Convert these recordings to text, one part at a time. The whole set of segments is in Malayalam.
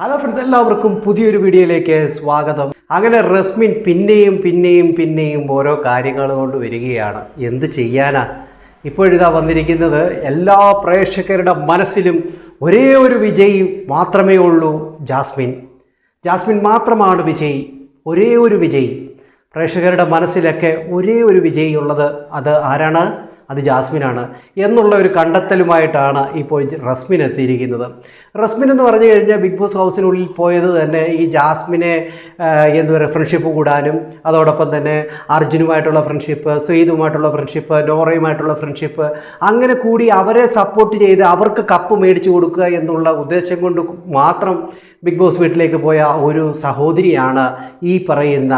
ഹലോ ഫ്രണ്ട്സ്, എല്ലാവർക്കും പുതിയൊരു വീഡിയോയിലേക്ക് സ്വാഗതം. അങ്ങനെ റസ്മിൻ പിന്നെയും ഓരോ കാര്യങ്ങൾ കൊണ്ട് വരികയാണ്. എന്ത് ചെയ്യാനാ? ഇപ്പോഴിതാ വന്നിരിക്കുന്നത് എല്ലാ പ്രേക്ഷകരുടെ മനസ്സിലും ഒരേ ഒരു വിജയി മാത്രമേ ഉള്ളൂ. ജാസ്മിൻ മാത്രമാണ് വിജയി. ഒരേ ഒരു വിജയി. പ്രേക്ഷകരുടെ മനസ്സിലൊക്കെ ഒരേ ഒരു വിജയി ഉള്ളത്. അത് ആരാണ്? അത് ജാസ്മിനാണ് എന്നുള്ള ഒരു കണ്ടെത്തലുമായിട്ടാണ് ഇപ്പോൾ റസ്മിൻ എത്തിയിരിക്കുന്നത്. റസ്മിൻ എന്ന് പറഞ്ഞു കഴിഞ്ഞാൽ ബിഗ് ബോസ് ഹൗസിനുള്ളിൽ പോയത് തന്നെ ഈ ജാസ്മിനെ ഫ്രണ്ട്ഷിപ്പ് കൂടാനും, അതോടൊപ്പം തന്നെ അർജുനുമായിട്ടുള്ള ഫ്രണ്ട്ഷിപ്പ്, ശ്രീതുമായിട്ടുള്ള ഫ്രണ്ട്ഷിപ്പ്, നോറയുമായിട്ടുള്ള ഫ്രണ്ട്ഷിപ്പ്, അങ്ങനെ കൂടി അവരെ സപ്പോർട്ട് ചെയ്ത് അവർക്ക് കപ്പ് മേടിച്ചു കൊടുക്കുക എന്നുള്ള ഉദ്ദേശം കൊണ്ട് മാത്രം ബിഗ് ബോസ് വീട്ടിലേക്ക് പോയ ഒരു സഹോദരിയാണ് ഈ പറയുന്ന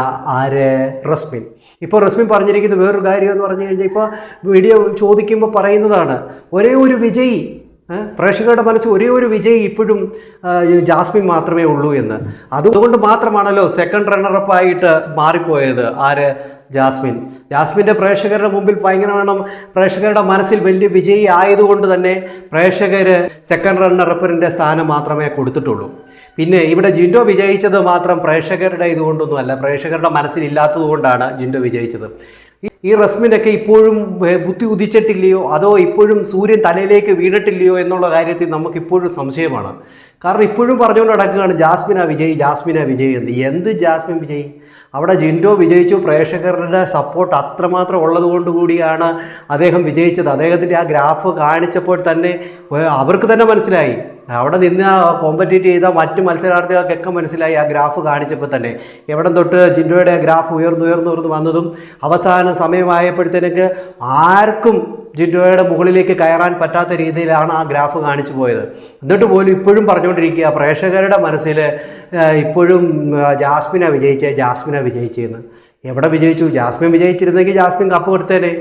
റസ്മിൻ. ഇപ്പോൾ റസ്മിൻ പറഞ്ഞിരിക്കുന്ന വേറൊരു കാര്യം എന്ന് പറഞ്ഞു കഴിഞ്ഞാൽ, ഇപ്പോൾ വീഡിയോ ചോദിക്കുമ്പോൾ പറയുന്നതാണ് ഒരേ ഒരു വിജയി, പ്രേക്ഷകരുടെ മനസ്സിൽ ഒരേ ഒരു വിജയി ഇപ്പോഴും ജാസ്മിൻ മാത്രമേ ഉള്ളൂ എന്ന്. അതുകൊണ്ട് മാത്രമാണല്ലോ സെക്കൻഡ് റണ്ണറപ്പായിട്ട് മാറിപ്പോയത് ജാസ്മിൻ്റെ പ്രേക്ഷകരുടെ മുമ്പിൽ പ്രേക്ഷകരുടെ മനസ്സിൽ വലിയ വിജയി ആയതുകൊണ്ട് തന്നെ പ്രേക്ഷകർ സെക്കൻഡ് റണ്ണറപ്പിൻ്റെ സ്ഥാനം മാത്രമേ കൊടുത്തിട്ടുള്ളൂ. പിന്നെ ഇവിടെ ജിൻഡോ വിജയിച്ചത് മാത്രം പ്രേക്ഷകരുടെ ഇതുകൊണ്ടൊന്നുമല്ല, പ്രേക്ഷകരുടെ മനസ്സിലില്ലാത്തത് കൊണ്ടാണ് ജിൻഡോ വിജയിച്ചത്. ഈ റസ്മിനൊക്കെ ഇപ്പോഴും ബുദ്ധി ഉദിച്ചിട്ടില്ലയോ, അതോ ഇപ്പോഴും സൂര്യൻ തലയിലേക്ക് വീണിട്ടില്ലയോ എന്നുള്ള കാര്യത്തിൽ നമുക്കിപ്പോഴും സംശയമാണ്. കാരണം ഇപ്പോഴും പറഞ്ഞുകൊണ്ട് നടക്കുകയാണ് ജാസ്മിനാ വിജയി എന്ന്. എന്ത് ജാസ്മിൻ വിജയി? അവിടെ ജിൻഡോ വിജയിച്ചു. പ്രേക്ഷകരുടെ സപ്പോർട്ട് അത്രമാത്രം ഉള്ളത് കൊണ്ട് കൂടിയാണ് അദ്ദേഹം വിജയിച്ചത്. അദ്ദേഹത്തിൻ്റെ ആ ഗ്രാഫ് കാണിച്ചപ്പോൾ തന്നെ അവർക്ക് തന്നെ മനസ്സിലായി, അവിടെ നിന്ന് കോമ്പറ്റീറ്റ് ചെയ്ത മറ്റ് മത്സരാർത്ഥികൾക്കൊക്കെ മനസ്സിലായി ആ ഗ്രാഫ് കാണിച്ചപ്പോൾ തന്നെ. എവിടെ തൊട്ട് ജിൻഡോയുടെ ഗ്രാഫ് ഉയർന്നു വന്നതും അവസാന സമയമായപ്പോഴത്തേക്ക് ആർക്കും ജിൻഡോയുടെ മുകളിലേക്ക് കയറാൻ പറ്റാത്ത രീതിയിലാണ് ആ ഗ്രാഫ് കാണിച്ചു പോയത്. എന്നിട്ട് പോലും ഇപ്പോഴും പറഞ്ഞുകൊണ്ടിരിക്കുക പ്രേക്ഷകരുടെ മനസ്സിൽ ഇപ്പോഴും ജാസ്മിനാ വിജയിച്ചതെന്ന്. എവിടെ വിജയിച്ചു? ജാസ്മിൻ വിജയിച്ചിരുന്നെങ്കിൽ ജാസ്മിൻ കപ്പ് കൊടുത്തേനെ,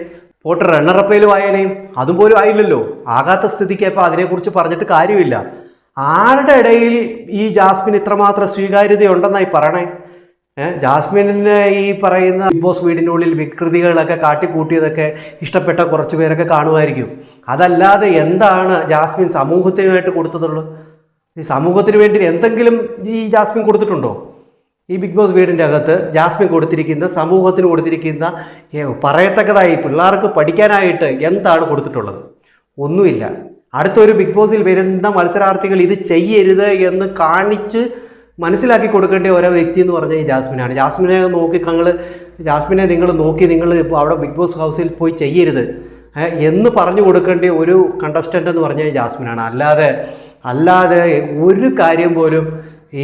പോട്ട് റണ്ണറപ്പയിലും ആയേനേയും. അതുപോലും ആയില്ലല്ലോ. ആകാത്ത സ്ഥിതിക്ക് അപ്പോൾ അതിനെക്കുറിച്ച് പറഞ്ഞിട്ട് കാര്യമില്ല. ആരുടെ ഇടയിൽ ഈ ജാസ്മിൻ ഇത്രമാത്രം സ്വീകാര്യതയുണ്ടെന്നായി പറയണേ? ജാസ്മിനെ ഈ പറയുന്ന ബിഗ് ബോസ് വീടിനുള്ളിൽ വികൃതികളൊക്കെ കാട്ടിക്കൂട്ടിയതൊക്കെ ഇഷ്ടപ്പെട്ട കുറച്ച് പേരൊക്കെ കാണുമായിരിക്കും. അതല്ലാതെ എന്താണ് ജാസ്മിൻ സമൂഹത്തിനുമായിട്ട് കൊടുത്തതുള്ളൂ? ഈ സമൂഹത്തിന് വേണ്ടി എന്തെങ്കിലും ഈ ജാസ്മിൻ കൊടുത്തിട്ടുണ്ടോ? ഈ ബിഗ് ബോസ് വീടിൻ്റെ അകത്ത് ജാസ്മിൻ കൊടുത്തിരിക്കുന്ന, സമൂഹത്തിന് കൊടുത്തിരിക്കുന്ന, പറയത്തക്കതായി പിള്ളേർക്ക് പഠിക്കാനായിട്ട് എന്താണ് കൊടുത്തിട്ടുള്ളത്? ഒന്നുമില്ല. അടുത്തൊരു ബിഗ് ബോസിൽ വരുന്ന മത്സരാർത്ഥികൾ ഇത് ചെയ്യരുത് എന്ന് കാണിച്ച് മനസ്സിലാക്കി കൊടുക്കേണ്ട ഓരോ വ്യക്തി എന്ന് പറഞ്ഞാൽ ഈ ജാസ്മിനാണ്. ജാസ്മിനെ നിങ്ങൾ നോക്കി നിങ്ങൾ അവിടെ ബിഗ് ബോസ് ഹൗസിൽ പോയി ചെയ്യരുത് എന്ന് പറഞ്ഞു കൊടുക്കേണ്ട ഒരു കണ്ടസ്റ്റൻ്റ് എന്ന് പറഞ്ഞാൽ ജാസ്മിനാണ്. അല്ലാതെ ഒരു കാര്യം പോലും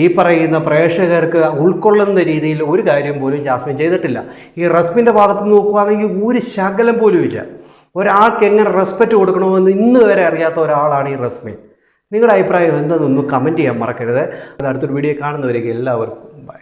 ഈ പറയുന്ന പ്രേക്ഷകർക്ക് ഉൾക്കൊള്ളുന്ന രീതിയിൽ ഒരു കാര്യം പോലും ജാസ്മിൻ ചെയ്തിട്ടില്ല. ഈ റസ്മിൻ്റെ ഭാഗത്ത് നോക്കുകയാണെങ്കിൽ ഒരു ശകലം പോലും ഇല്ല. ഒരാൾക്ക് എങ്ങനെ റെസ്പെക്റ്റ് കൊടുക്കണമെന്ന് ഇന്ന് വരെ അറിയാത്ത ഒരാളാണ് ഈ റസ്മിൻ. നിങ്ങളുടെ അഭിപ്രായം എന്താണെന്നൊന്ന് കമൻറ്റ് ചെയ്യാൻ മറക്കരുത്. അടുത്തൊരു വീഡിയോ കാണുന്നവരേക്ക് എല്ലാവർക്കും ബൈ.